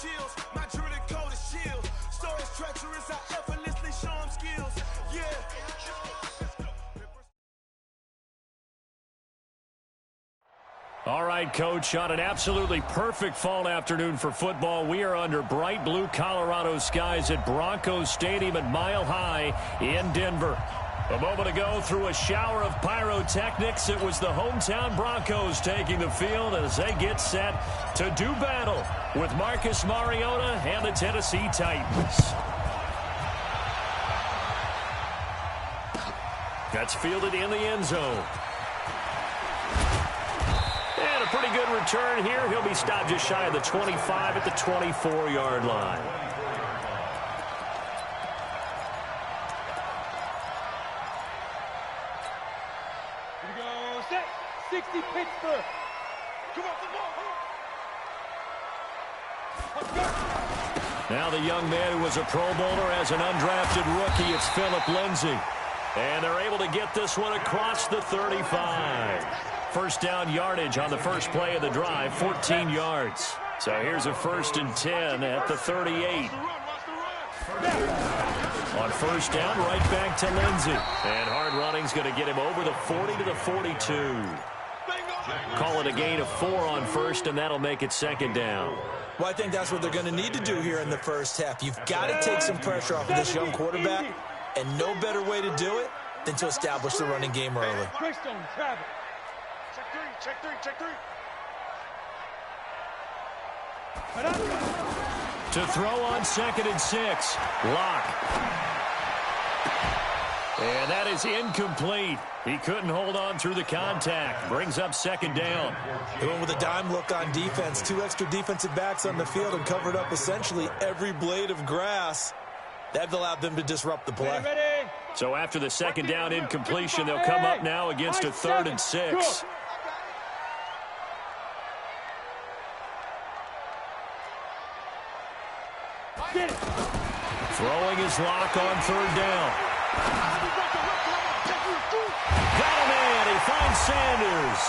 chills. My drilling code is chills. Stories treacherous, I effortlessly show them skills. Yeah. All right, Coach, on an absolutely perfect fall afternoon for football, we are under bright blue Colorado skies at Broncos Stadium at Mile High in Denver. A moment ago, through a shower of pyrotechnics, it was the hometown Broncos taking the field as they get set to do battle with Marcus Mariota and the Tennessee Titans. That's fielded in the end zone. And a pretty good return here. He'll be stopped just shy of the 25 at the 24-yard line. Here we go. Set. 60 Pittsburgh. Come on, come on. Now the young man who was a Pro Bowler as an undrafted rookie, it's Phillip Lindsay. And they're able to get this one across the 35. First down yardage on the first play of the drive, 14 yards. So here's a 1st and 10 at the 38. On first down, right back to Lindsay. And hard running's going to get him over the 40 to the 42. Call it a gain of 4 on first, and that'll make it 2nd down. Well, I think that's what they're going to need to do here in the first half. You've got to take some pressure off of this young quarterback, and no better way to do it than to establish the running game early. Check three. To throw on 2nd and 6. Lock. And that is incomplete. He couldn't hold on through the contact. Brings up 2nd down. They went with a dime look on defense. 2 extra defensive backs on the field and covered up essentially every blade of grass. That allowed them to disrupt the play. So after the 2nd down incompletion, they'll come up now against a 3rd and 6. Throwing his lock on 3rd down. Got him in. He finds Sanders.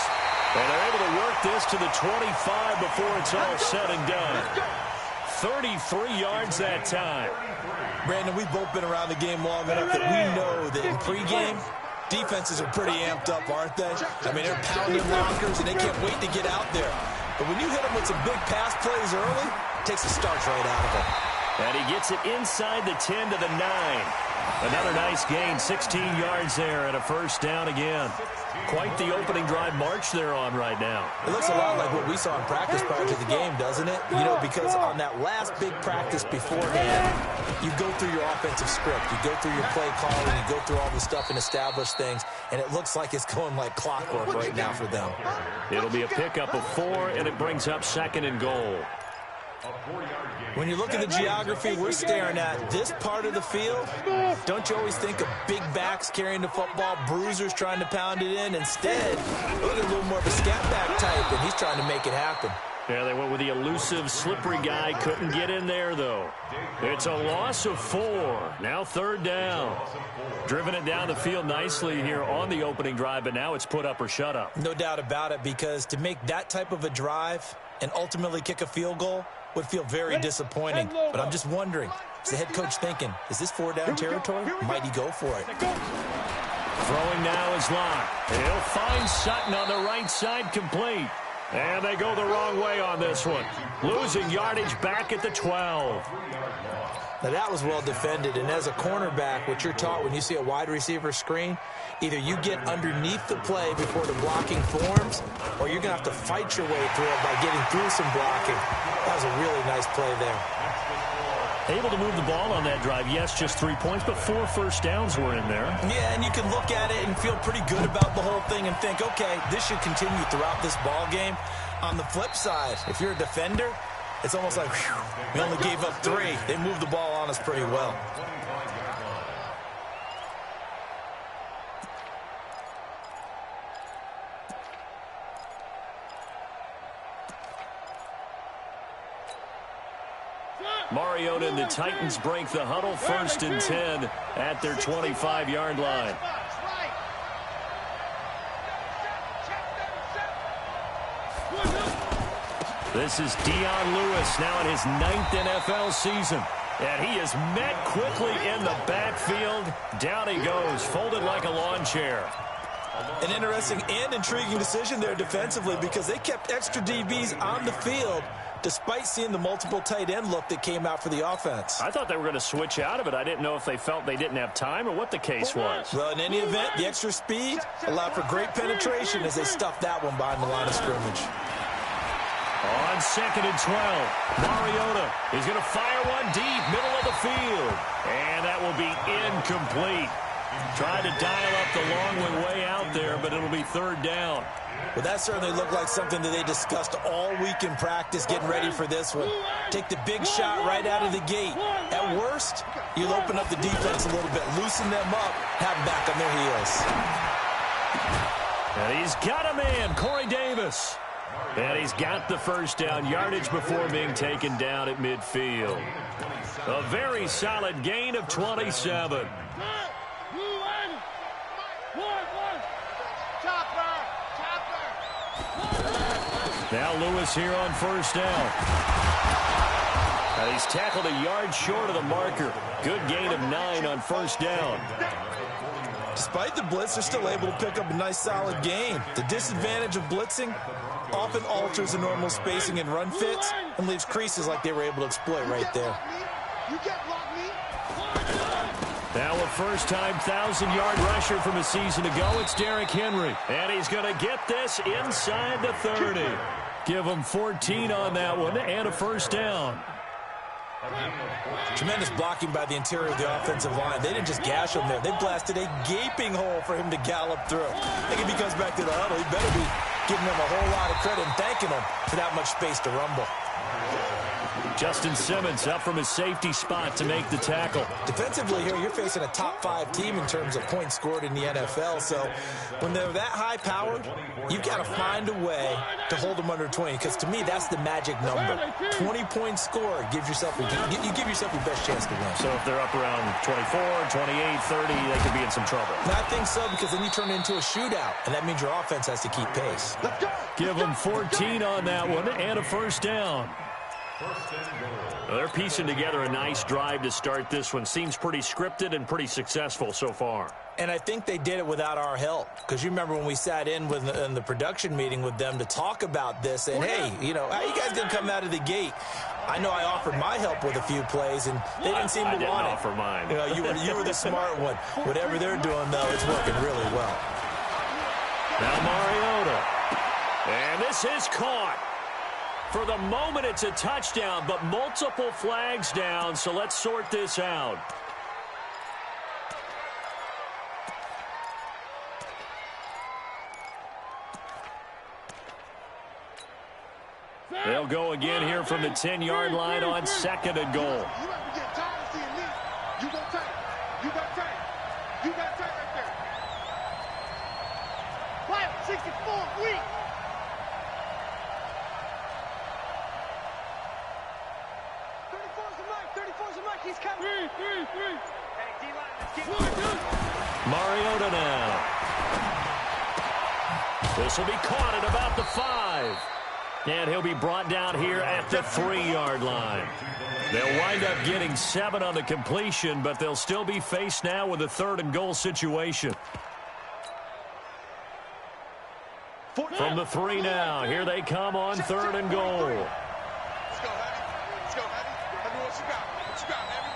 And they're able to work this to the 25 before it's all said and done. 33 yards that time. Brandon, we've both been around the game long enough that we know that in pregame, defenses are pretty amped up, aren't they? I mean, they're pounding lockers, and they can't wait to get out there. But when you hit them with some big pass plays early, it takes the starch right out of them. And he gets it inside the 10 to the 9. Another nice gain, 16 yards there, and a 1st down again. Quite the opening drive march they're on right now. It looks a lot like what we saw in practice prior to the game, doesn't it? You know, because on that last big practice beforehand, you go through your offensive script. You go through your play calling. You go through all the stuff and establish things. And it looks like it's going like clockwork right now for them. It'll be a pickup of 4, and it brings up 2nd and goal. When you look at the geography we're staring at, this part of the field, don't you always think of big backs carrying the football, bruisers trying to pound it in? Instead, look at a little more of a scat back type, and he's trying to make it happen. Yeah, they went with the elusive, slippery guy. Couldn't get in there, though. It's a loss of 4. Now 3rd down. Driven it down the field nicely here on the opening drive, but now it's put up or shut up. No doubt about it, because to make that type of a drive and ultimately kick a field goal would feel very disappointing. But I'm just wondering, is the head coach thinking, is this 4-down territory? Might he go for it? Throwing now is Locke. He'll find Sutton on the right side, complete. And they go the wrong way on this one. Losing yardage back at the 12. Now that was well defended, and as a cornerback, what you're taught when you see a wide receiver screen, either you get underneath the play before the blocking forms, or you're going to have to fight your way through it by getting through some blocking. That was a really nice play there. Able to move the ball on that drive. Yes, just 3 points, but 4 first downs were in there. Yeah, and you can look at it and feel pretty good about the whole thing and think, okay, this should continue throughout this ball game. On the flip side, if you're a defender, it's almost like, whew, we only gave up 3. They moved the ball on us pretty well. Mariota and the Titans break the huddle, 1st and 10 at their 25-yard line. This is Dion Lewis now in his 9th NFL season. And he is met quickly in the backfield. Down he goes, folded like a lawn chair. An interesting and intriguing decision there defensively because they kept extra DBs on the field despite seeing the multiple tight end look that came out for the offense. I thought they were going to switch out of it. I didn't know if they felt they didn't have time or what the case was. Well, in any event, the extra speed allowed for great penetration as they stuffed that one behind the line of scrimmage. On 2nd and 12, Mariota is going to fire one deep, middle of the field. And that will be incomplete. Tried to dial up the long way out there, but it'll be 3rd down. Well, that certainly looked like something that they discussed all week in practice, getting ready for this one. Take the big shot right out of the gate. At worst, you'll open up the defense a little bit, loosen them up, have them back on their heels. And he's got a man, Corey Davis. And he's got the first down, yardage before being taken down at midfield. A very solid gain of 27. Now Lewis here on 1st down. And he's tackled a yard short of the marker. Good gain of 9 on 1st down. Despite the blitz, they're still able to pick up a nice solid gain. The disadvantage of blitzing often alters the normal spacing and run fits and leaves creases like they were able to exploit right there. Now a first-time 1,000-yard rusher from a season ago. It's Derrick Henry. And he's going to get this inside the 30. Give him 14 on that one and a first down. Tremendous blocking by the interior of the offensive line. They didn't just gash him there. They blasted a gaping hole for him to gallop through. I think if he comes back to the huddle, he better be giving him a whole lot of credit and thanking him for that much space to rumble. Justin Simmons up from his safety spot to make the tackle. Defensively here, you're facing a top-5 team in terms of points scored in the NFL. So when they're that high-powered, you've got to find a way to hold them under 20. Because to me, that's the magic number. 20 points scored gives yourself you give yourself your best chance to win. So if they're up around 24, 28, 30, they could be in some trouble. And I think so, because then you turn it into a shootout, and that means your offense has to keep pace. Give them 14 on that one and a first down. Well, they're piecing together a nice drive to start this one. Seems pretty scripted and pretty successful so far. And I think they did it without our help. Because you remember when we sat in the production meeting with them to talk about this, and hey, you know, how you guys going to come out of the gate? I know I offered my help with a few plays, and they didn't seem to want it. I didn't offer mine. You know, you were the smart one. Whatever they're doing, though, it's working really well. Now Mariota. And this is caught. For the moment, it's a touchdown, but multiple flags down, so let's sort this out. They'll go again here from the 10-yard line on 2nd and goal. Mariota now. This will be caught at about the 5. And he'll be brought down here at the 3-yard line. They'll wind up getting 7 on the completion, but they'll still be faced now with a 3rd and goal situation. From the 3 now, here they come on 3rd and goal. Let's go, Heavy. Let's go, Heavy. Let me know what you got. What you got, Heavy?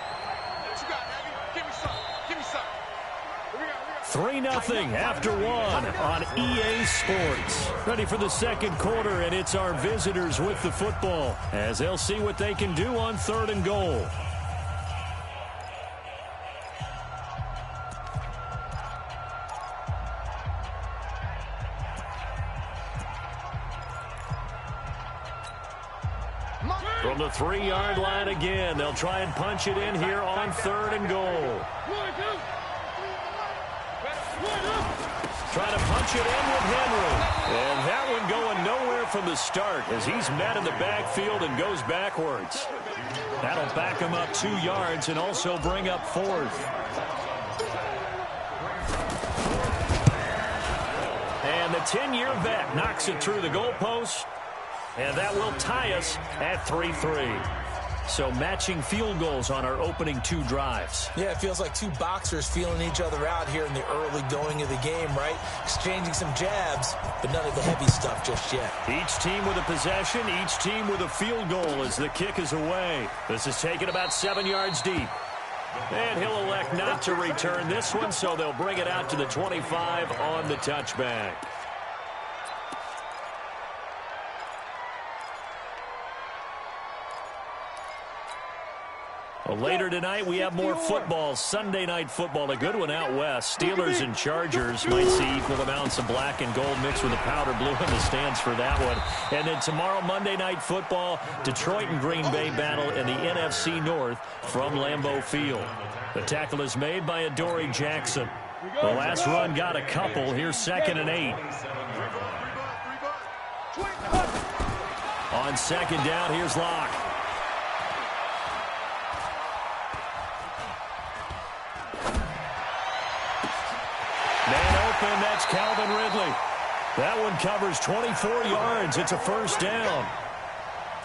What you got, Heavy? Give me some. Give me some. 3-0 after 1 on EA Sports. Ready for the 2nd quarter, and it's our visitors with the football as they'll see what they can do on 3rd and goal. From the 3-yard line again, they'll try and punch it in here on 3rd and goal. Trying to punch it in with Henry. And that one going nowhere from the start as he's met in the backfield and goes backwards. That'll back him up 2 yards and also bring up 4th. And the 10-year vet knocks it through the goalpost. And that will tie us at 3-3. So matching field goals on our opening 2 drives. Yeah, it feels like 2 boxers feeling each other out here in the early going of the game, right? Exchanging some jabs, but none of the heavy stuff just yet. Each team with a possession, each team with a field goal as the kick is away. This is taken about 7 yards deep. And he'll elect not to return this one, so they'll bring it out to the 25 on the touchback. Well, later tonight, we have more football, Sunday night football, a good one out west. Steelers and Chargers might see equal amounts of black and gold mixed with the powder blue in the stands for that one. And then tomorrow, Monday night football, Detroit and Green Bay battle in the NFC North from Lambeau Field. The tackle is made by Adoree Jackson. The last run got a couple. Here's 2nd and 8. On 2nd down, here's Locke. And that's Calvin Ridley. That one covers 24 yards. It's a first down.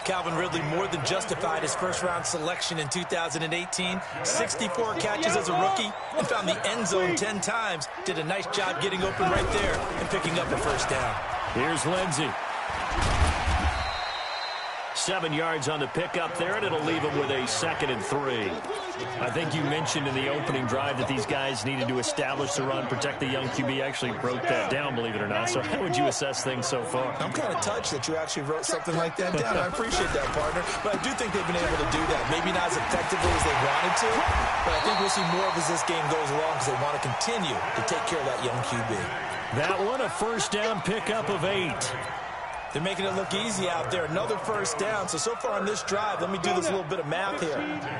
Calvin Ridley more than justified his first-round selection in 2018. 64 catches as a rookie and found the end zone 10 times. Did a nice job getting open right there and picking up a first down. Here's Lindsey. 7 yards on the pickup there, and it'll leave him with a 2nd and 3. I think you mentioned in the opening drive that these guys needed to establish the run, protect the young QB. Actually broke that down, believe it or not. So how would you assess things so far? I'm kind of touched that you actually wrote something like that down. I appreciate that, partner. But I do think they've been able to do that. Maybe not as effectively as they wanted to, but I think we'll see more of as this game goes along because they want to continue to take care of that young QB. That one, a first down pickup of 8. They're making it look easy out there. Another first down. So far on this drive, let me do this little bit of math here.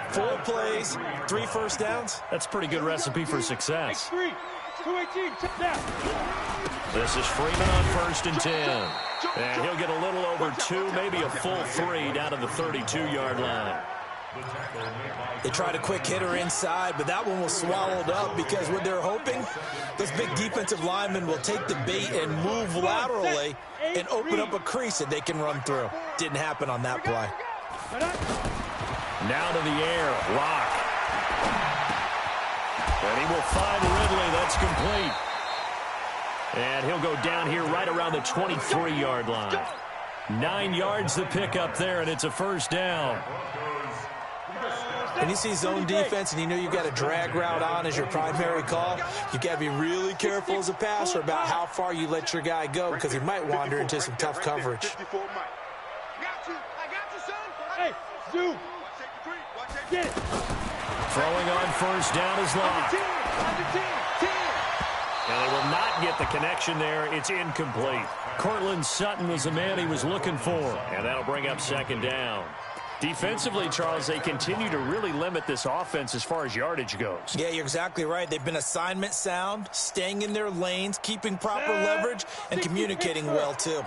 4 plays, 3 first downs. That's a pretty good recipe for success. 218, down. This is Freeman on 1st and 10. And he'll get a little over 2, maybe a full 3 down to the 32-yard line. They tried a quick hitter inside, but that one was swallowed up because what they're hoping, this big defensive lineman will take the bait and move laterally and open up a crease that they can run through. Didn't happen on that play. Now to the air, Locke. And he will find Ridley. That's complete. And he'll go down here right around the 23-yard line. 9 yards the pickup there, and it's a first down. And you see zone defense and you know you've got a drag route on as your primary call, you've got to be really careful as a passer about how far you let your guy go because he might wander into some tough coverage. Hey, Zoo. Get it. Throwing on first down is Locke. And they will not get the connection there. It's incomplete. Cortland Sutton was the man he was looking for. And that'll bring up 2nd down. Defensively, Charles, they continue to really limit this offense as far as yardage goes. Yeah, you're exactly right. They've been assignment sound, staying in their lanes, keeping proper leverage, and communicating well, too.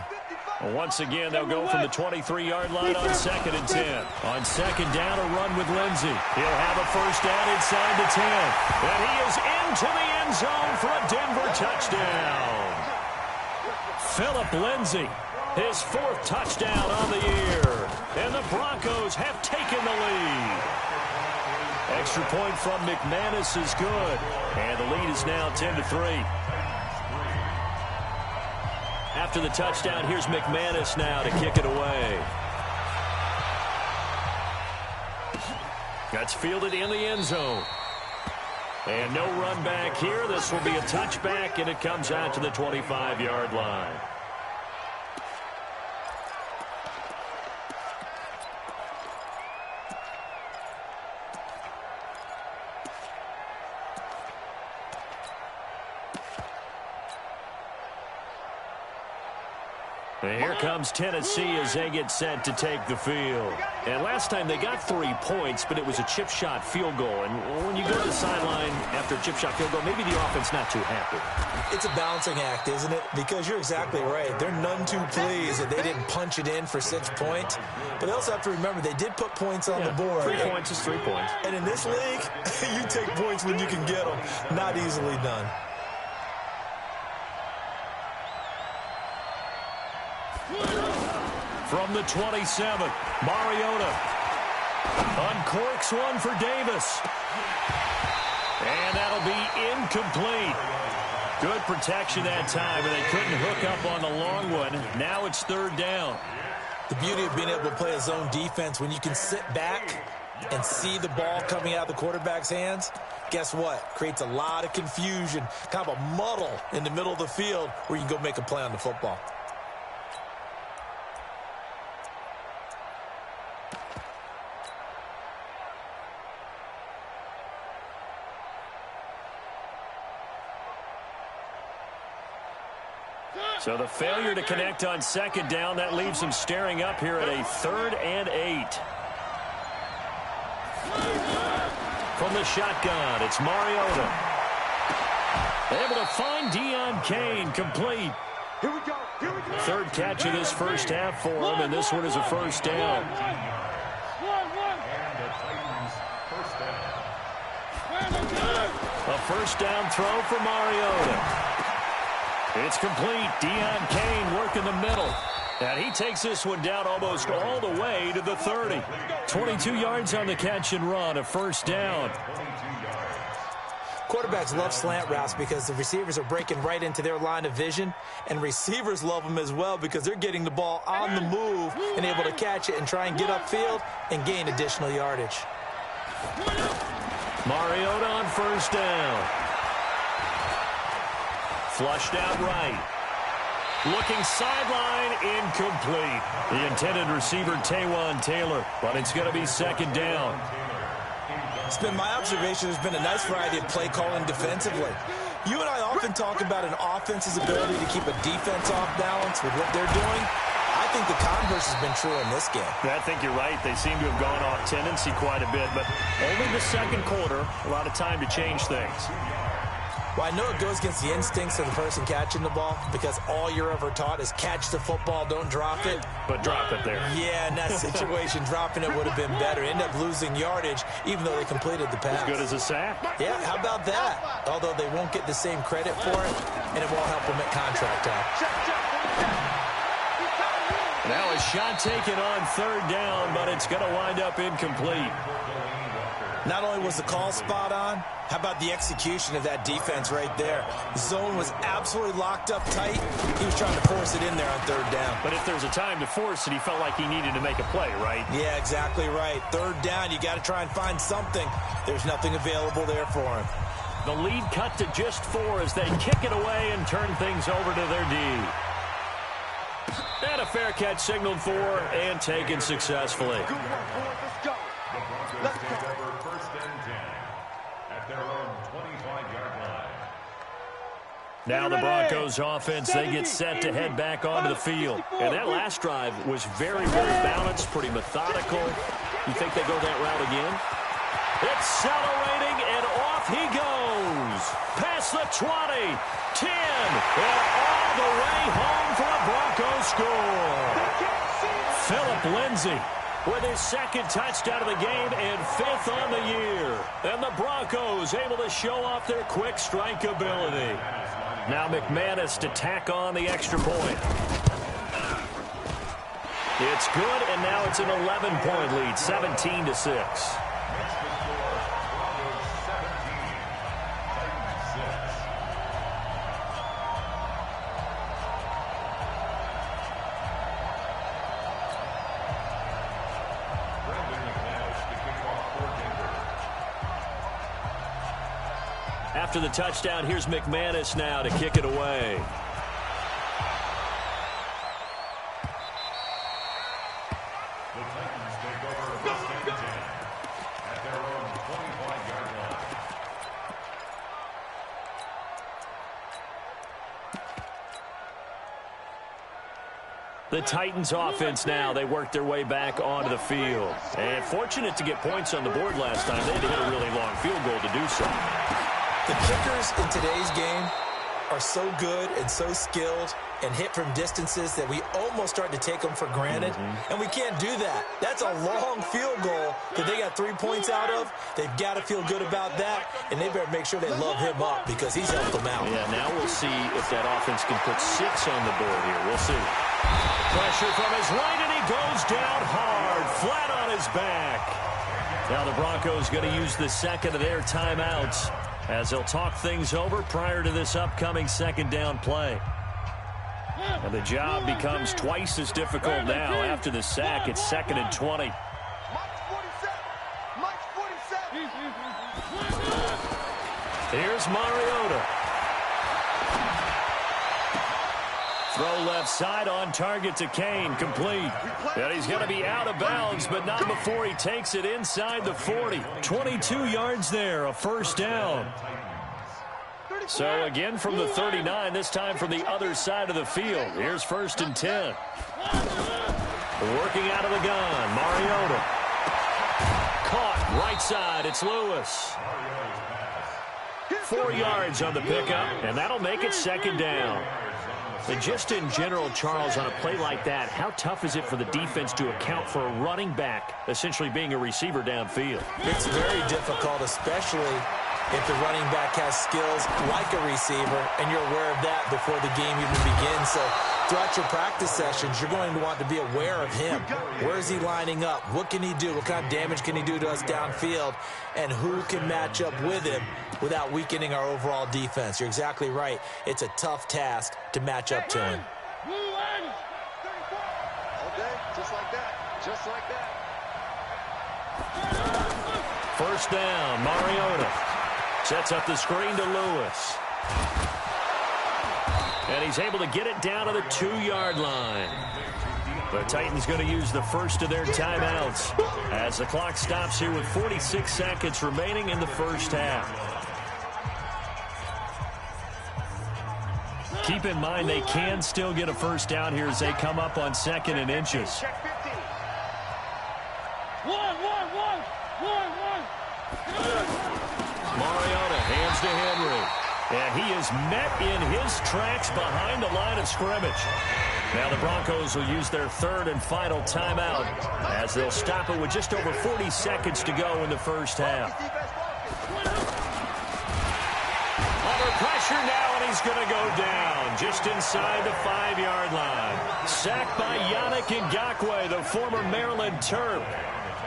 Once again, they'll go from the 23-yard line on 2nd and 10. On 2nd down, a run with Lindsey. He'll have a first down inside the 10. And he is into the end zone for a Denver touchdown. Phillip Lindsey, his 4th touchdown on the year. And the Broncos have taken the lead. Extra point from McManus is good. And the lead is now 10-3. After the touchdown, here's McManus now to kick it away. That's fielded in the end zone. And no run back here. This will be a touchback, and it comes out to the 25-yard line. And here comes Tennessee as they get set to take the field. And last time they got 3 points, but it was a chip shot field goal. And when you go to the sideline after a chip shot field goal, maybe the offense not too happy. It's a balancing act, isn't it? Because you're exactly right. They're none too pleased that they didn't punch it in for 6 points. But they also have to remember they did put points on the board. 3 points is 3 points. And in this league, you take points when you can get them. Not easily done. from the 27. Mariota uncorks one for Davis. And that'll be incomplete. Good protection that time, and they couldn't hook up on the long one. Now it's third down. The beauty of being able to play a zone defense, when you can sit back and see the ball coming out of the quarterback's hands, guess what? Creates a lot of confusion, kind of a muddle in the middle of the field where you can go make a play on the football. So the failure to connect on second down, that leaves them staring up here at a 3rd and 8. From the shotgun, it's Mariota. Able to find Deion Kane, complete. Here we go. Here we go. Third catch of this first half for him, and this one is a first down. A first down throw for Mariota. It's complete. Deion Kane working the middle. And he takes this one down almost all the way to the 30. 22 yards on the catch and run, a first down. Quarterbacks love slant routes because the receivers are breaking right into their line of vision, and receivers love them as well because they're getting the ball on the move and able to catch it and try and get upfield and gain additional yardage. Mariota on first down. Flushed out right. Looking sideline, incomplete. The intended receiver, Taywan Taylor, but it's going to be second down. It's been my observation there's been a nice variety of play calling defensively. You and I often talk about an offense's ability to keep a defense off balance with what they're doing. I think the converse has been true in this game. I think you're right. They seem to have gone off tendency quite a bit, but only the second quarter, a lot of time to change things. Well, I know it goes against the instincts of the person catching the ball because all you're ever taught is catch the football, don't drop it. But drop it there. Yeah, in that situation, dropping it would have been better. End up losing yardage, even though they completed the pass. As good as a sack. Yeah, how about that? Although they won't get the same credit for it, and it won't help them at contract time. Now a shot taken on third down, but it's going to wind up incomplete. Not only was the call spot on, how about the execution of that defense right there? The zone was absolutely locked up tight. He was trying to force it in there on third down. But if there's a time to force it, he felt like he needed to make a play, right? Yeah, exactly right. Third down, you got to try and find something. There's nothing available there for him. The lead cut to just 4 as they kick it away and turn things over to their D. And a fair catch signaled for and taken successfully. Good work, boys. Let's go. Let's go. First and 10 at their own 25-yard line. Now the Broncos offense, they get set to head back onto the field. And that last drive was very, very balanced, pretty methodical. You think they go that route again? Accelerating, and off he goes. Past the 20, 10, and all the way home for a Broncos score. Phillip Lindsay with his second touchdown of the game and 5th on the year. And the Broncos able to show off their quick strike ability. Now McManus to tack on the extra point. It's good, and now it's an 11-point lead, 17-6. After the touchdown, here's McManus now to kick it away. The Titans take over first and 10 at their own 25-yard line. The Titans offense now, they work their way back onto the field. And fortunate to get points on the board last time. They had to hit a really long field goal to do so. The kickers in today's game are so good and so skilled and hit from distances that we almost start to take them for granted. And we can't do that. That's a long field goal that they got 3 points out of. They've got to feel good about that, and they better make sure they love him up because he's helped them out. Yeah, now we'll see if that offense can put 6 on the board here. We'll see. Pressure from his right, and he goes down hard, flat on his back. Now the Broncos going to use the second of their timeouts as they'll talk things over prior to this upcoming second down play. And the job becomes twice as difficult now after the sack. It's 2nd and 20. Here's Mariota. Throw left side on target to Kane, complete. And he's going to be out of bounds, but not before he takes it inside the 40. 22 yards there, a first down. So again from the 39, this time from the other side of the field. Here's 1st and 10. Working out of the gun, Mariota. Caught right side, it's Lewis. 4 yards on the pickup, and that'll make it 2nd down. And just in general, Charles, on a play like that, how tough is it for the defense to account for a running back essentially being a receiver downfield? It's very difficult, especially if the running back has skills like a receiver, and you're aware of that before the game even begins. So throughout your practice sessions, you're going to want to be aware of him. Where is he lining up? What can he do? What kind of damage can he do to us downfield? And who can match up with him without weakening our overall defense? You're exactly right. It's a tough task to match up to him. All day, just like that. Just like that. First down, Mariota. Sets up the screen to Lewis. And he's able to get it down to the 2-yard line. The Titans going to use the first of their timeouts as the clock stops here with 46 seconds remaining in the first half. Keep in mind they can still get a first down here as they come up on 2nd and inches. Mariota hands to Henry. And he is met in his tracks behind the line of scrimmage. Now the Broncos will use their 3rd and final timeout as they'll stop it with just over 40 seconds to go in the first half. Under pressure now, and he's going to go down just inside the 5-yard line. Sacked by Yannick Ngakoue, the former Maryland Terp.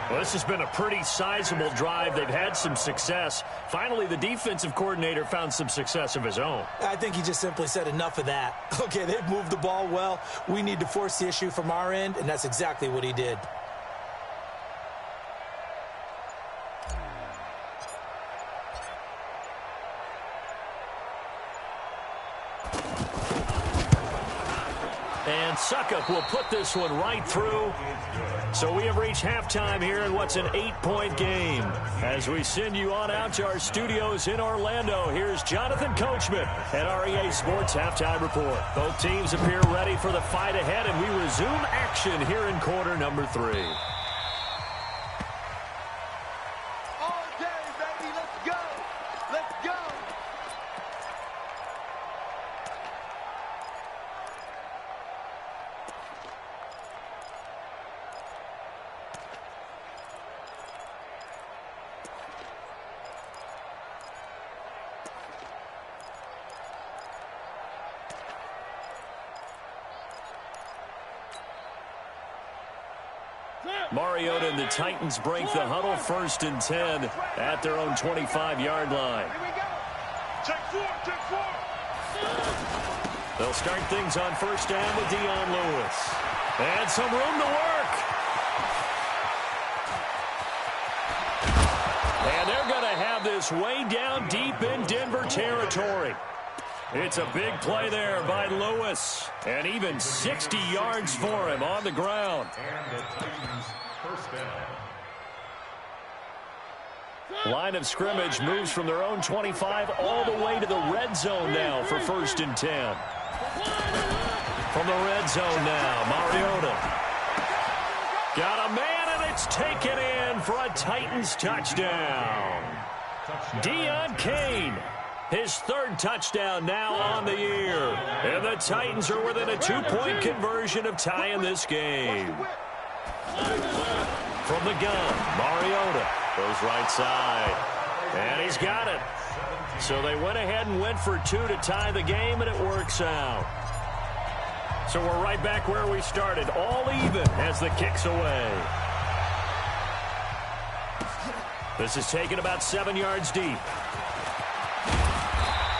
Well, this has been a pretty sizable drive. They've had some success. Finally, the defensive coordinator found some success of his own. I think he just simply said enough of that. Okay, they've moved the ball well. We need to force the issue from our end, and that's exactly what he did. And Suckup will put this one right through. So we have reached halftime here in what's an 8-point game. As we send you on out to our studios in Orlando, here's Jonathan Coachman at REA Sports Halftime Report. Both teams appear ready for the fight ahead, and we resume action here in quarter number 3. All day, baby. Let's go. Let's go. Mariota and the Titans break the huddle, 1st and 10 at their own 25-yard line. Here we go. Check 4, check 4. They'll start things on 1st down with Dion Lewis. And some room to work. And they're going to have this way down deep in Denver territory. It's a big play there by Lewis. And even 60 yards for him on the ground. And the Titans first down. Line of scrimmage moves from their own 25 all the way to the red zone now for 1st and 10. From the red zone now, Mariota. Got a man, and it's taken in for a Titans touchdown. Deon Cain. His 3rd touchdown now on the year. And the Titans are within a 2-point conversion of tying this game. From the gun, Mariota goes right side. And he's got it. So they went ahead and went for 2 to tie the game, and it works out. So we're right back where we started, all even as the kick's away. This is taken about 7 yards deep.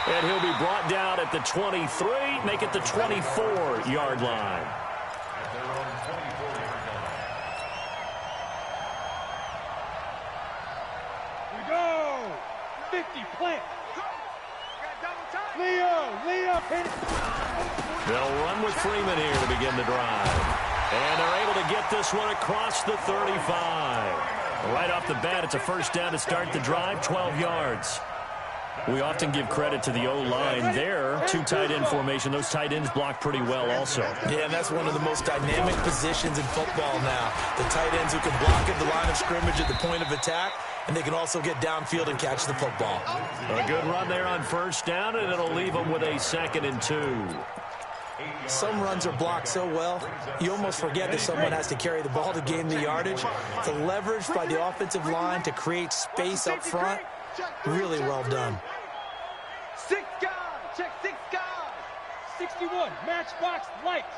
And he'll be brought down at the 23, make it the 24-yard line. At their own 24-yard line. We go. 50, plant. Leo, hit it. They'll run with Freeman here to begin the drive. And they're able to get this one across the 35. Right off the bat, it's a first down to start the drive, 12 yards. We often give credit to the O-line there. 2 tight end formation. Those tight ends block pretty well also. Yeah, and that's one of the most dynamic positions in football now. The tight ends who can block at the line of scrimmage at the point of attack, and they can also get downfield and catch the football. A good run there on first down, and it'll leave them with a 2nd and 2. Some runs are blocked so well, you almost forget that someone has to carry the ball to gain the yardage. The leverage by the offensive line to create space up front, really well done. 6 guys, check 6 guys. 61, matchbox lights.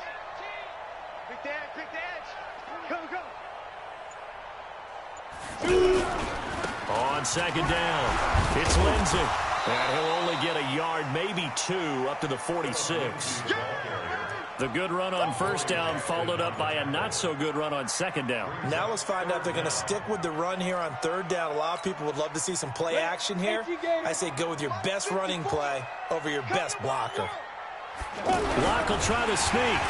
Pick the edge, Go. On second down, it's Lindsey. And he'll only get a yard, maybe 2, up to the 46. The good run on first down followed up by a not-so-good run on second down. Now let's find out if they're going to stick with the run here on third down. A lot of people would love to see some play action here. I say go with your best running play over your best blocker. Locke will try to sneak.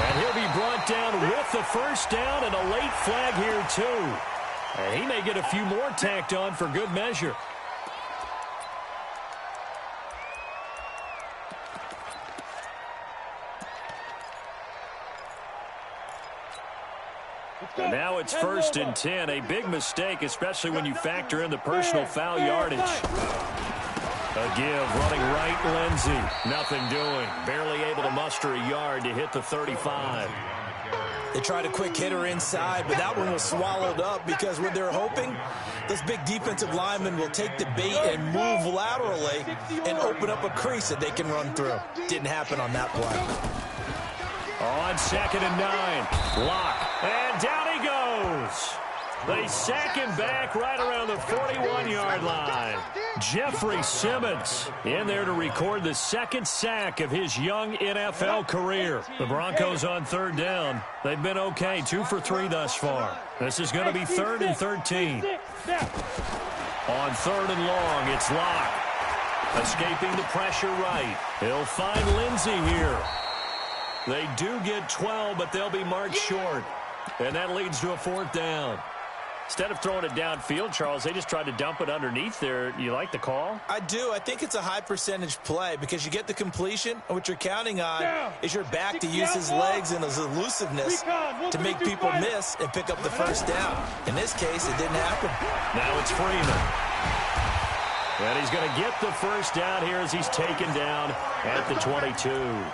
And he'll be brought down with the first down and a late flag here, too. And he may get a few more tacked on for good measure. And now it's 1st and 10. A big mistake, especially when you factor in the personal foul yardage. A give, running right, Lindsey. Nothing doing. Barely able to muster a yard to hit the 35. They tried a quick hitter inside, but that one was swallowed up because what they're hoping, this big defensive lineman will take the bait and move laterally and open up a crease that they can run through. Didn't happen on that play. On 2nd and 9, Locke, and down he goes. They sack him back right around the 41-yard line. Jeffrey Simmons in there to record the 2nd sack of his young NFL career. The Broncos on 3rd down. They've been okay, 2 for 3 thus far. This is going to be 3rd and 13. On 3rd and long, it's Locke. Escaping the pressure right. He'll find Lindsey here. They do get 12, but they'll be marked short. And that leads to a 4th down. Instead of throwing it downfield, Charles, they just tried to dump it underneath there. You like the call? I do. I think it's a high percentage play because you get the completion, and what you're counting on is your back to use his legs and his elusiveness to make people miss and pick up the first down. In this case, it didn't happen. Now it's Freeman. And he's going to get the first down here as he's taken down at the 22.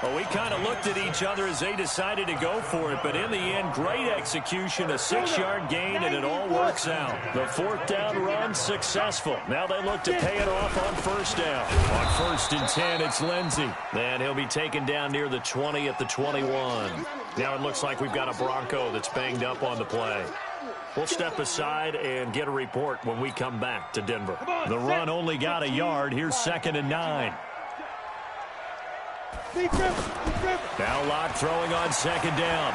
Well, we kind of looked at each other as they decided to go for it, but in the end, great execution, a 6-yard gain, and it all works out. The 4th down run successful. Now they look to pay it off on first down. On 1st and 10, it's Lindsey. And he'll be taken down near the 20 at the 21. Now it looks like we've got a Bronco that's banged up on the play. We'll step aside and get a report when we come back to Denver. The run only got a yard. Here's 2nd and 9. Now Locke throwing on 2nd down.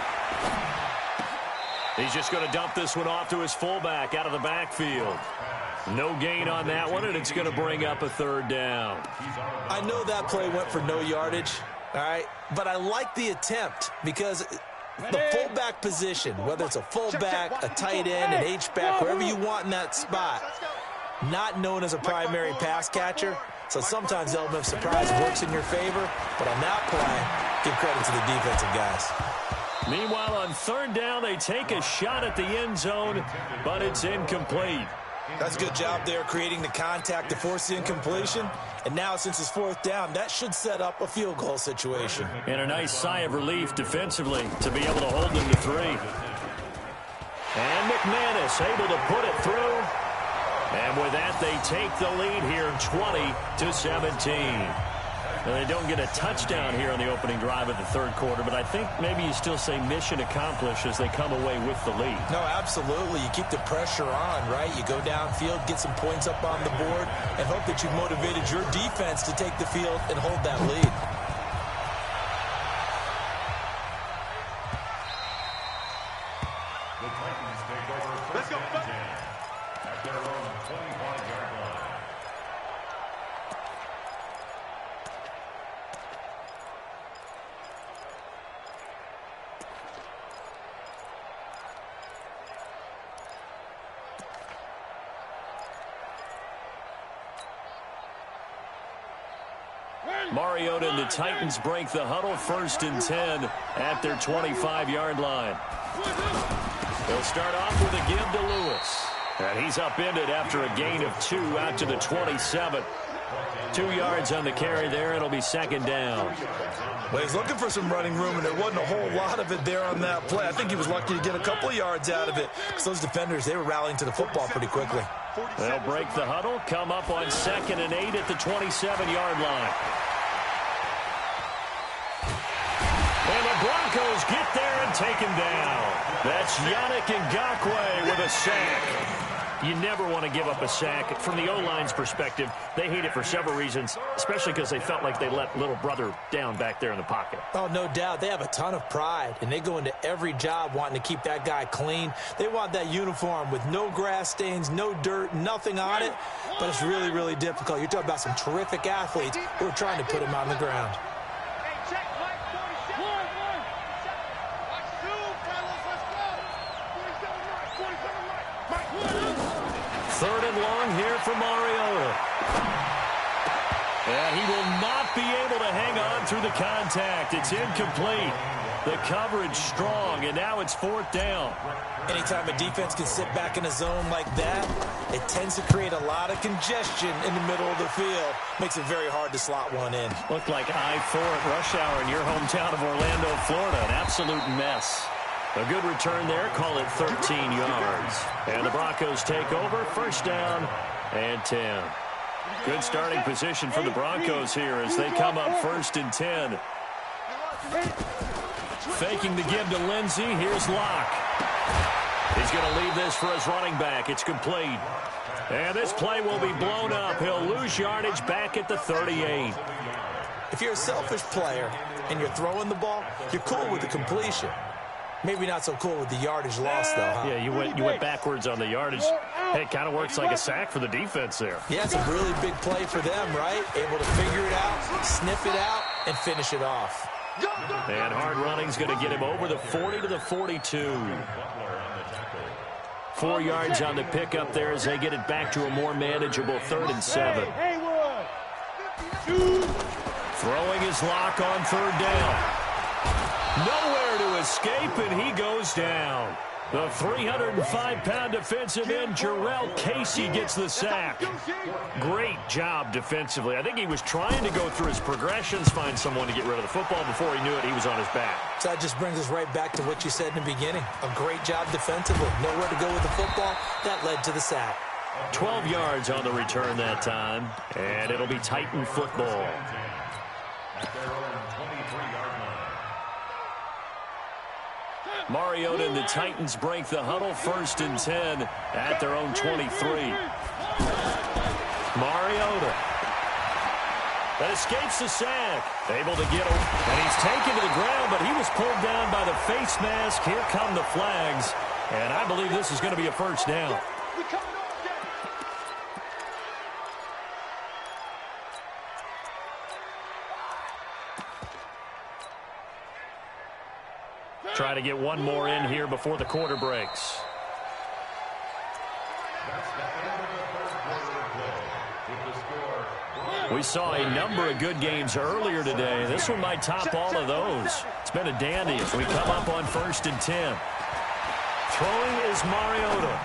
He's just going to dump this one off to his fullback out of the backfield. No gain on that one, and it's going to bring up a 3rd down. I know that play went for no yardage, all right, but I like the attempt because the fullback position, whether it's a fullback, a tight end, an H-back, wherever you want in that spot, not known as a primary pass catcher. So sometimes the element of surprise works in your favor, but on that play, give credit to the defensive guys. Meanwhile, on 3rd down, they take a shot at the end zone, but it's incomplete. That's a good job there creating the contact to force the incompletion. And now, since it's 4th down, that should set up a field goal situation. And a nice sigh of relief defensively to be able to hold them to 3. And McManus able to put it through. And with that, they take the lead here, 20-17. And they don't get a touchdown here on the opening drive of the third quarter, but I think maybe you still say mission accomplished as they come away with the lead. No, absolutely. You keep the pressure on, right? You go downfield, get some points up on the board, and hope that you've motivated your defense to take the field and hold that lead. The Titans take over first and 10 at their own 25-yard line. Mariota and the Titans break the huddle, first and 10 at their 25-yard line. They'll start off with a give to Lewis. And he's upended after a gain of 2 out to the 27. 2 yards on the carry there. It'll be second down. Well, he's looking for some running room, and there wasn't a whole lot of it there on that play. I think he was lucky to get a couple of yards out of it because those defenders, they were rallying to the football pretty quickly. They'll break the huddle, come up on 2nd and 8 at the 27-yard line. And the Broncos get there and take him down. That's Yannick Ngakoue with a sack. You never want to give up a sack. From the O-line's perspective, they hate it for several reasons, especially because they felt like they let little brother down back there in the pocket. Oh, no doubt. They have a ton of pride, and they go into every job wanting to keep that guy clean. They want that uniform with no grass stains, no dirt, nothing on it, but it's really, really difficult. You're talking about some terrific athletes who are trying to put him on the ground. Third and long here for Mariota. And he will not be able to hang on through the contact. It's incomplete. The coverage strong, and now it's 4th down. Anytime a defense can sit back in a zone like that, it tends to create a lot of congestion in the middle of the field. Makes it very hard to slot one in. Looked like I-4 at rush hour in your hometown of Orlando, Florida. An absolute mess. A good return there. Call it 13 yards. And the Broncos take over. First down and 10. Good starting position for the Broncos here as they come up 1st and 10. Faking the give to Lindsey. Here's Locke. He's going to leave this for his running back. It's complete. And this play will be blown up. He'll lose yardage back at the 38. If you're a selfish player and you're throwing the ball, you're cool with the completion. Maybe not so cool with the yardage loss, though, huh? Yeah, you went backwards on the yardage. Hey, it kind of works like a sack for the defense there. Yeah, it's a really big play for them, right? Able to figure it out, sniff it out, and finish it off. And hard running's going to get him over the 40 to the 42. 4 yards on the pickup there as they get it back to a more manageable 3rd and 7. Throwing his Lock on 3rd down. Nowhere to escape, and he goes down. The 305-pound defensive end, Jarrell Casey, gets the sack. Great job defensively. I think he was trying to go through his progressions, find someone to get rid of the football. Before he knew it, he was on his back. So that just brings us right back to what you said in the beginning. A great job defensively. Nowhere to go with the football. That led to the sack. 12 yards on the return that time, and it'll be Titan football. At their own 23-yard line. Mariota and the Titans break the huddle, 1st and 10 at their own 23. Mariota. That escapes the sack. Able to get him. And he's taken to the ground, but he was pulled down by the face mask. Here come the flags. And I believe this is going to be a first down. Try to get one more in here before the quarter breaks. We saw a number of good games earlier today. This one might top all of those. It's been a dandy as we come up on 1st and 10. Throwing is Mariota.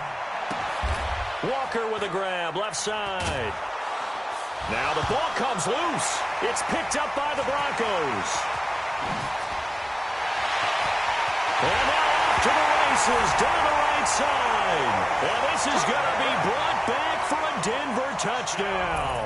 Walker with a grab, left side. Now the ball comes loose. It's picked up by the Broncos. And now off to the races, down the right side. And this is going to be brought back for a Denver touchdown.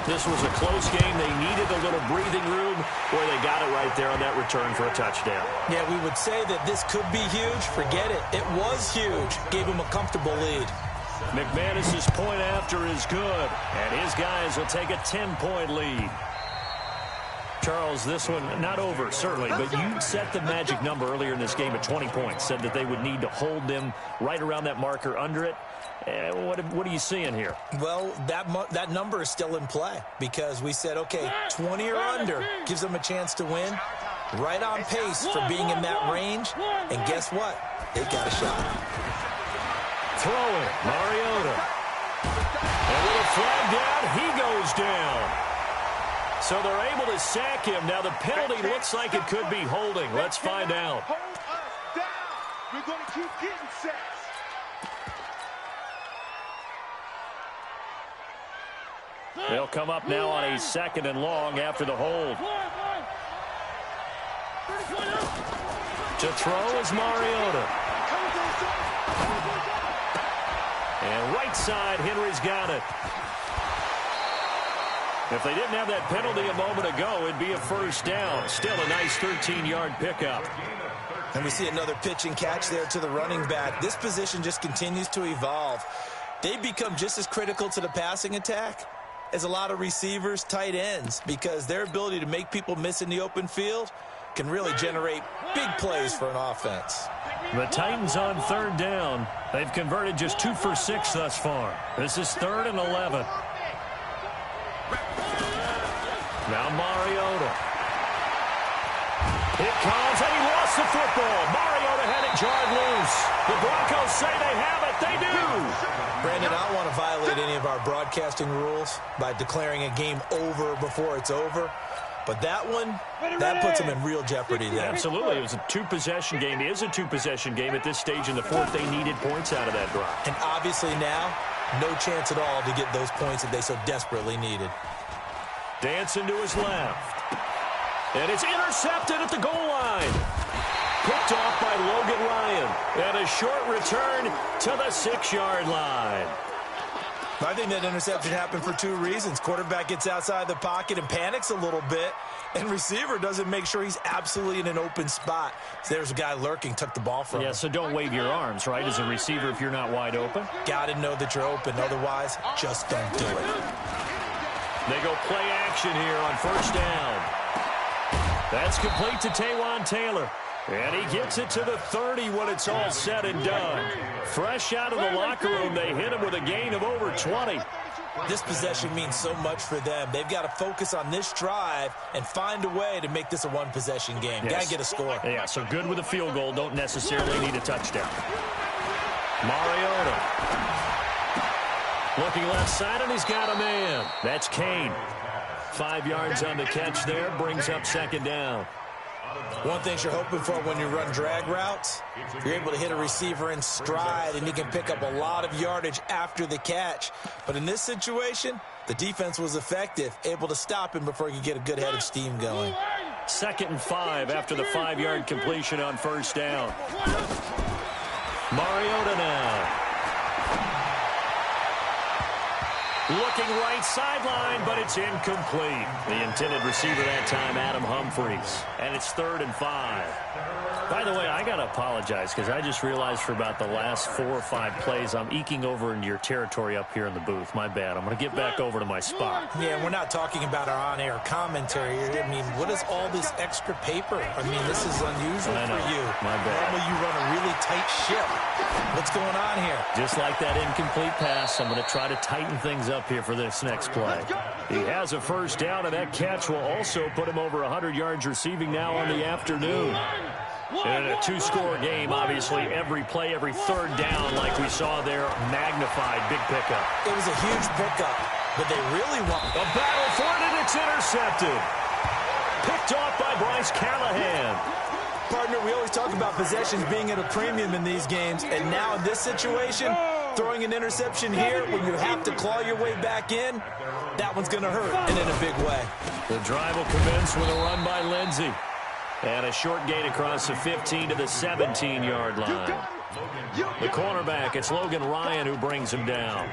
This was a close game. They needed a little breathing room where they got it right there on that return for a touchdown. Yeah, we would say that this could be huge. Forget it. It was huge. Gave him a comfortable lead. McManus's point after is good, and his guys will take a 10-point lead. Charles, this one not over, certainly, but you set the magic number earlier in this game at 20 points, said that they would need to hold them right around that marker under it. What are you seeing here? Well, that number is still in play because we said, okay, 20 or under gives them a chance to win. Right on pace for being in that range. And guess what? They got a shot. Throwing, Mariota. And with a flag down, he goes down. So they're able to sack him. Now the penalty looks like it could be holding. Let's find out. Hold us down. We're going to keep getting sacks. They'll come up now on a 2nd and long after the hold. To throw is Mariota. And right side, Henry's got it. If they didn't have that penalty a moment ago, it'd be a first down. Still a nice 13-yard pickup. And we see another pitch and catch there to the running back. This position just continues to evolve. They become just as critical to the passing attack as a lot of receivers, tight ends, because their ability to make people miss in the open field can really generate big plays for an offense. The Titans on 3rd down. They've converted just 2 for 6 thus far. This is 3rd and 11. Now Mariota. It comes, and he lost the football. Mariota had it jarred loose. The Broncos say they have it. They do. Brandon, I don't want to violate any of our broadcasting rules by declaring a game over before it's over. But that one, that puts them in real jeopardy there. Absolutely. It was a 2-possession game. It is a 2-possession game at this stage in the 4th. They needed points out of that drive. And obviously now, no chance at all to get those points that they so desperately needed. Dancing to his left. And it's intercepted at the goal line. Picked off by Logan Ryan. And a short return to the 6-yard line. I think that interception happened for 2 reasons. Quarterback gets outside the pocket and panics a little bit. And receiver doesn't make sure he's absolutely in an open spot. So there's a guy lurking, took the ball from him. Yeah, so don't wave your arms, right, as a receiver if you're not wide open. Got to know that you're open. Otherwise, just don't do it. They go play action here on 1st down. That's complete to Taywan Taylor. And he gets it to the 30 when it's all said and done. Fresh out of the locker room, they hit him with a gain of over 20. This possession means so much for them. They've got to focus on this drive and find a way to make this a 1-possession game. Yes. Got to get a score. Yeah, so good with a field goal. Don't necessarily need a touchdown. Mariota. Looking left side, and he's got a man. That's Kane. 5 yards on the catch there. Brings up 2nd down. One thing you're hoping for when you run drag routes, you're able to hit a receiver in stride, and you can pick up a lot of yardage after the catch. But in this situation, the defense was effective, able to stop him before he could get a good head of steam going. 2nd and 5 after the 5-yard completion on 1st down. Mariota now. Looking right sideline, but it's incomplete. The intended receiver that time, Adam Humphries. And it's 3rd and 5. By the way, I got to apologize because I just realized for about the last 4 or 5 plays, I'm eking over into your territory up here in the booth. My bad. I'm going to get back over to my spot. Yeah, we're not talking about our on-air commentary. I mean, what is all this extra paper? I mean, this is unusual for you. My bad. Normally you run a really tight ship. What's going on here? Just like that incomplete pass, I'm going to try to tighten things up here for this next play. He has a 1st down, and that catch will also put him over 100 yards receiving now on the afternoon. In a 2-score game, obviously, every play, every 3rd down, like we saw there, magnified, big pickup. It was a huge pickup, but they really want a battle for it, and it's intercepted. Picked off by Bryce Callahan. Partner, we always talk about possessions being at a premium in these games, and now in this situation, throwing an interception here when you have to claw your way back in, that one's going to hurt, and in a big way. The drive will commence with a run by Lindsey. And a short gain across the 15 to the 17-yard line. The cornerback, it's Logan Ryan who brings him down.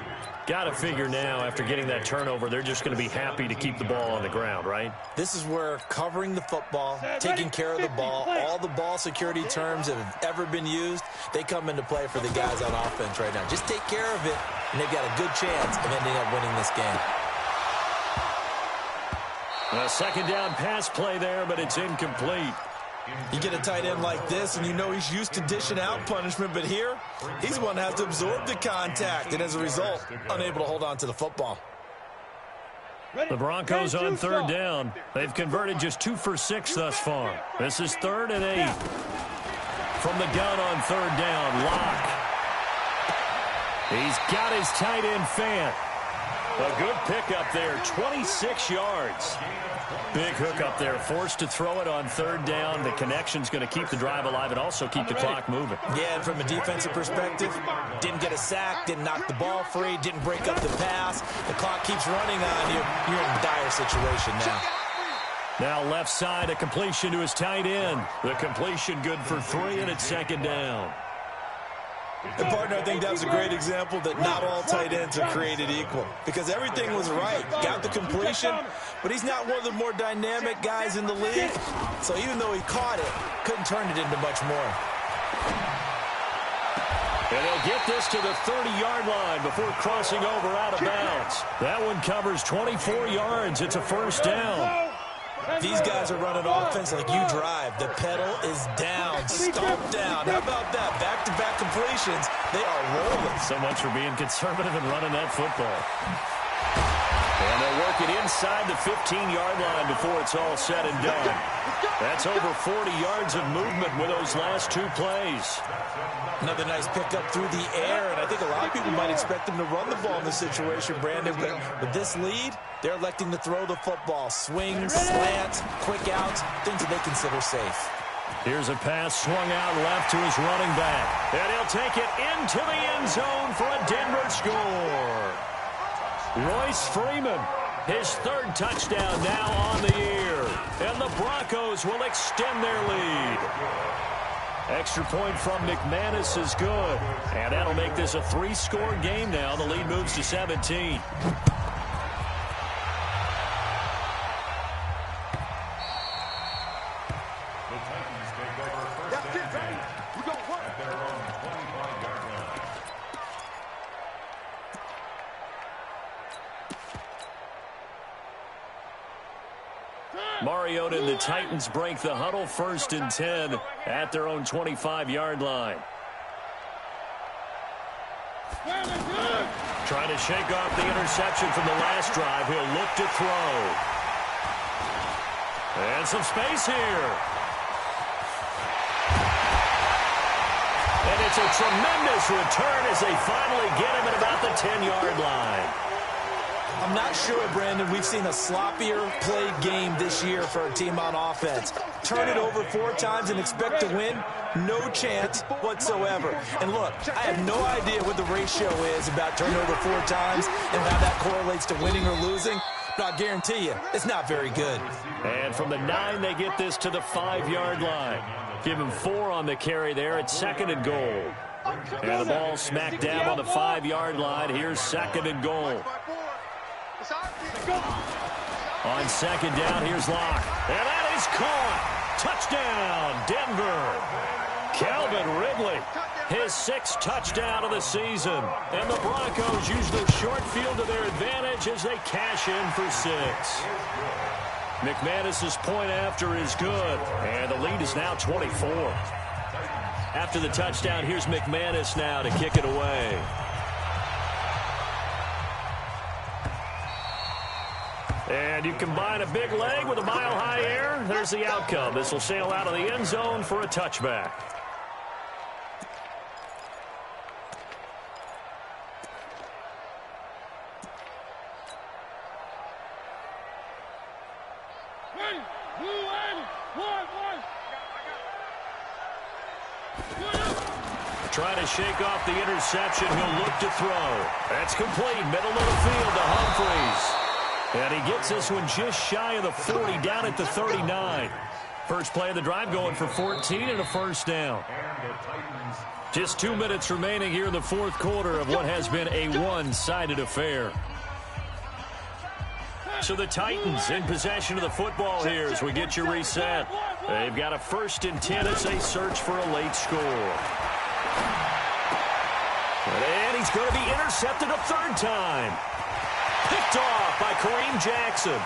Got to figure now, after getting that turnover, they're just going to be happy to keep the ball on the ground, right? This is where covering the football, taking care of the ball, all the ball security terms that have ever been used, they come into play for the guys on offense right now. Just take care of it, and they've got a good chance of ending up winning this game. A second down pass play there, but it's incomplete. You get a tight end like this, and you know he's used to dishing out punishment, but here, he's the one that has to absorb the contact, and as a result, unable to hold on to the football. The Broncos on third down. They've converted just 2 for 6 thus far. This is 3rd and 8. From the gun on third down, Locke. He's got his tight end Fant. A good pickup there, 26 yards. Big hook up there, forced to throw it on third down. The connection's going to keep the drive alive and also keep the clock moving. Yeah, and from a defensive perspective, didn't get a sack, didn't knock the ball free, didn't break up the pass. The clock keeps running on you. You're in a dire situation now. Now left side, a completion to his tight end. The completion good for 3, and it's second down. And, partner, I think that was a great example that not all tight ends are created equal, because everything was right. Got the completion, but he's not one of the more dynamic guys in the league. So even though he caught it, couldn't turn it into much more. And he'll get this to the 30-yard line before crossing over out of bounds. That one covers 24 yards. It's a first down. These guys are running offense like you drive. The pedal is down, stomp down. How about that? Back-to-back completions. They are rolling. So much for being conservative and running that football. And they'll work it inside the 15-yard line before it's all said and done. That's over 40 yards of movement with those last 2 plays. Another nice pickup through the air, and I think a lot of people might expect them to run the ball in this situation, Brandon. But with this lead, they're electing to throw the football. Swings, slants, quick outs, things that they consider safe. Here's a pass swung out left to his running back. And he'll take it into the end zone for a Denver score. Royce Freeman, his 3rd touchdown now on the year. And the Broncos will extend their lead. Extra point from McManus is good. And that'll make this a 3-score game now. The lead moves to 17. Mariota and the Titans break the huddle, 1st and 10 at their own 25-yard line. Trying to shake off the interception from the last drive. He'll look to throw. And some space here. And it's a tremendous return as they finally get him at about the 10-yard line. I'm not sure, Brandon, we've seen a sloppier played game this year for a team on offense. Turn it over 4 times and expect to win? No chance whatsoever. And look, I have no idea what the ratio is about turnover 4 times and how that correlates to winning or losing, but I'll guarantee you, it's not very good. And from the 9, they get this to the 5-yard line. Give him 4 on the carry there. It's 2nd and goal. And the ball smacked down on the 5-yard line. Here's 2nd and goal. On 2nd down, here's Locke. And that is caught. Touchdown, Denver. Calvin Ridley, his 6th touchdown of the season. And the Broncos use the short field to their advantage as they cash in for 6. McManus's point after is good. And the lead is now 24. After the touchdown, here's McManus now to kick it away. And you combine a big leg with a mile-high air, there's the outcome. This will sail out of the end zone for a touchback. Trying to shake off the interception. He'll look to throw. That's complete. Middle of the field to Humphreys. And he gets this one just shy of the 40, down at the 39. First play of the drive going for 14 and a first down. And the Titans Just 2 minutes remaining here in the fourth quarter of what has been a one-sided affair. So the Titans in possession of the football here as we get you reset. They've got a 1st and 10 as they search for a late score. And he's going to be intercepted a 3rd time. Picked off by Kareem Jackson.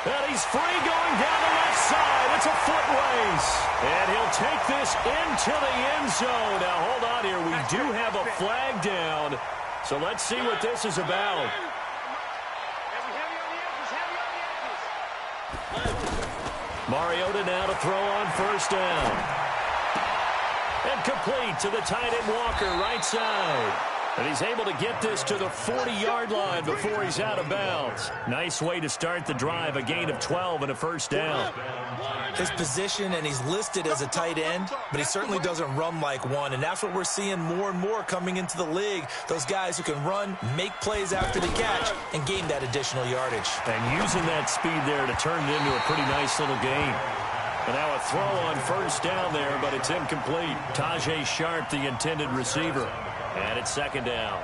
And he's free going down the left side. It's a foot race. And he'll take this into the end zone. Now, hold on here. We do have a flag down. So let's see what this is about. Mariota now to throw on 1st down. And complete to the tight end Walker, right side. And he's able to get this to the 40-yard line before he's out of bounds. Nice way to start the drive, a gain of 12 and a 1st down. His position, and he's listed as a tight end, but he certainly doesn't run like one, and that's what we're seeing more and more coming into the league. Those guys who can run, make plays after the catch, and gain that additional yardage. And using that speed there to turn it into a pretty nice little gain. And now a throw on 1st down there, but it's incomplete. Tajay Sharp, the intended receiver. And it's 2nd down.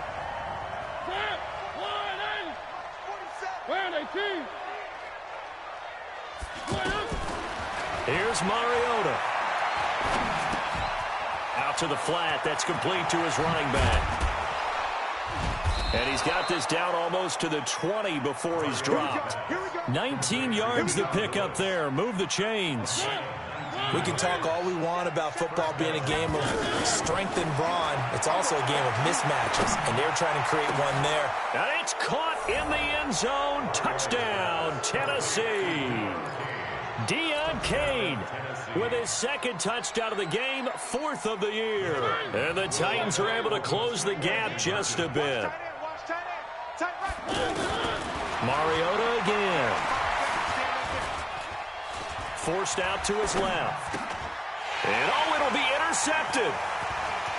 Here's Mariota. Out to the flat. That's complete to his running back. And he's got this down almost to the 20 before he's dropped. 19 yards to pick up there. Move the chains. We can talk all we want about football being a game of strength and brawn. It's also a game of mismatches, and they're trying to create one there. And it's caught in the end zone. Touchdown, Tennessee. Deon Cain with his 2nd touchdown of the game, 4th of the year. And the Titans are able to close the gap just a bit. Mariota again. Forced out to his left. And oh, it'll be intercepted.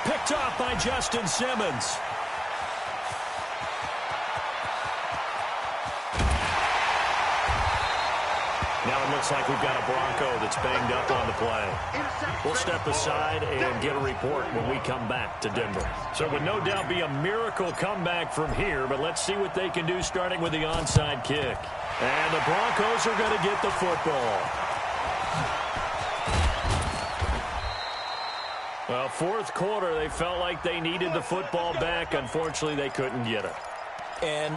Picked off by Justin Simmons. Now it looks like we've got a Bronco that's banged up on the play. We'll step aside and get a report when we come back to Denver. So it would no doubt be a miracle comeback from here, but let's see what they can do starting with the onside kick. And the Broncos are going to get the football. Well, fourth quarter, they felt like they needed the football back. Unfortunately, they couldn't get it. And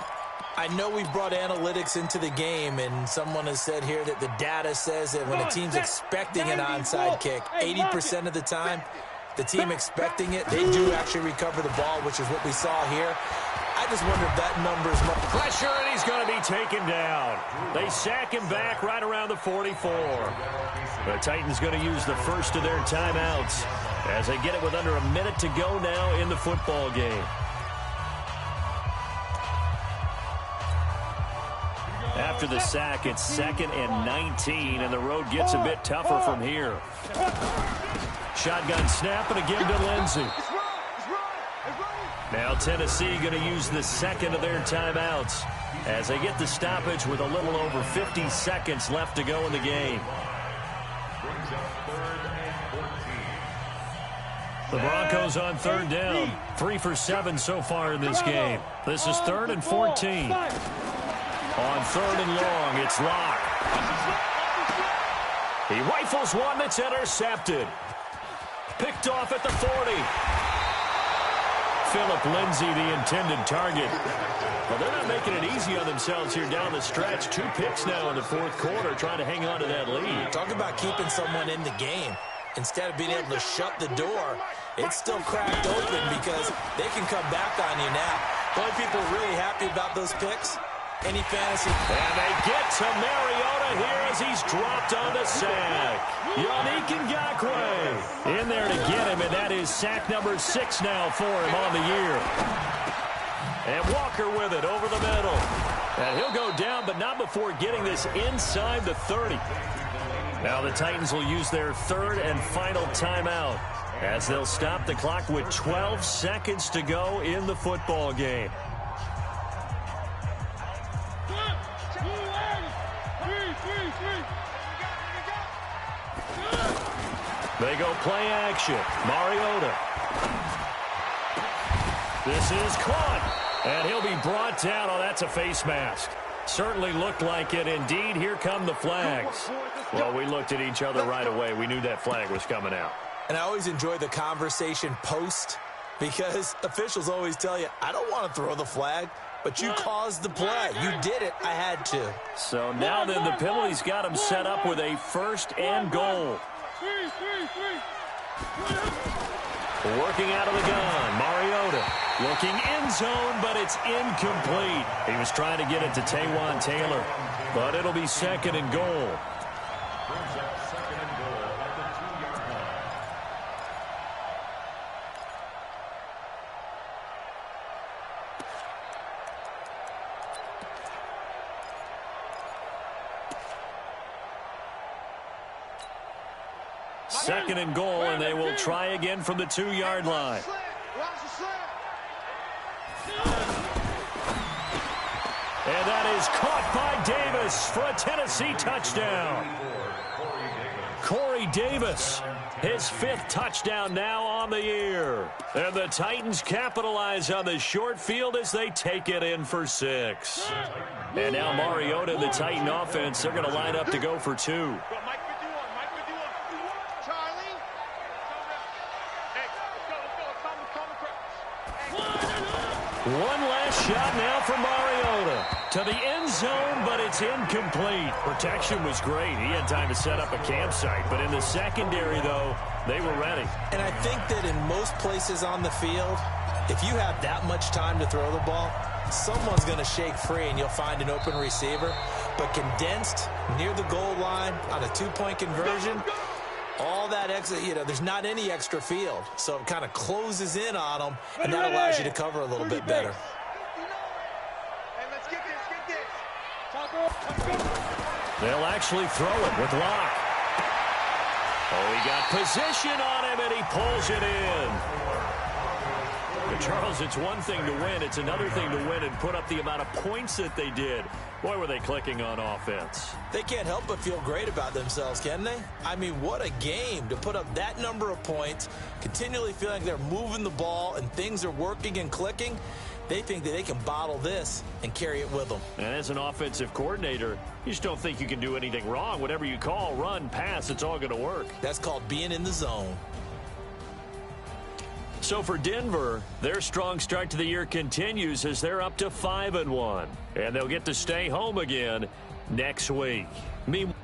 I know we've brought analytics into the game, and someone has said here that the data says that when a team's expecting an onside kick, 80% of the time, the team expecting it, they do actually recover the ball, which is what we saw here. I just wonder if that number is much. Pressure, and he's going to be taken down. They sack him back right around the 44. The Titans going to use the first of their timeouts as they get it with under a minute to go now in the football game. After the sack, it's 2nd and 19, and the road gets a bit tougher from here. Shotgun snap, and again to Lindsey. Now Tennessee going to use the second of their timeouts as they get the stoppage with a little over 50 seconds left to go in the game. The Broncos on 3rd down. 3 for 7 so far in this game. This is 3rd and 14. On 3rd and long, it's Locke. He rifles one that's intercepted. Picked off at the 40. Phillip Lindsay, the intended target. Well, they're not making it easy on themselves here down the stretch. 2 picks now in the fourth quarter, trying to hang on to that lead. Talk about keeping someone in the game. Instead of being able to shut the door, it's still cracked open because they can come back on you now. The only people really happy about those picks, any fantasy. And they get to Mariota here as he's dropped on the sack. Yannick Ngakoue in there to get him, and that is sack number 6 now for him on the year. And Walker with it over the middle. And he'll go down, but not before getting this inside the 30. Now the Titans will use their 3rd and final timeout as they'll stop the clock with 12 seconds to go in the football game. They go play action. Mariota. This is caught, and he'll be brought down. Oh, that's a face mask. Certainly looked like it. Indeed, here come the flags. Well, we looked at each other right away. We knew that flag was coming out. And I always enjoy the conversation post because officials always tell you, I don't want to throw the flag, but you caused the play. You did it. I had to. So now then the penalty's got him set up with a 1st and goal. Working out of the gun, Mariota looking end zone, but it's incomplete. He was trying to get it to Taywan Taylor, but it'll be 2nd and goal. Brings up 2nd and goal at the 2-yard line. Second and goal, and they will try again from the 2-yard line. And that is caught by Davis for a Tennessee touchdown. Corey Davis, his 5th touchdown now on the year. And the Titans capitalize on the short field as they take it in for 6. And now Mariota and the Titan offense, they're going to line up to go for 2. One last shot now from Mariota to the end zone, but it's incomplete. Protection was great. He had time to set up a campsite, but in the secondary, though, they were ready. And I think that in most places on the field, if you have that much time to throw the ball, someone's going to shake free and you'll find an open receiver. But condensed near the goal line on a 2-point conversion, all that extra, there's not any extra field. So it kind of closes in on them, and that allows you to cover a little bit better. They'll actually throw it with Locke. Oh, he got position on him, and he pulls it in. But Charles, it's one thing to win. It's another thing to win and put up the amount of points that they did. Boy, were they clicking on offense. They can't help but feel great about themselves, can they? I mean, what a game to put up that number of points, continually feeling like they're moving the ball and things are working and clicking. They think that they can bottle this and carry it with them. And as an offensive coordinator, you just don't think you can do anything wrong. Whatever you call, run, pass, it's all going to work. That's called being in the zone. So for Denver, their strong start to the year continues as they're up to 5-1. And they'll get to stay home again next week. Meanwhile,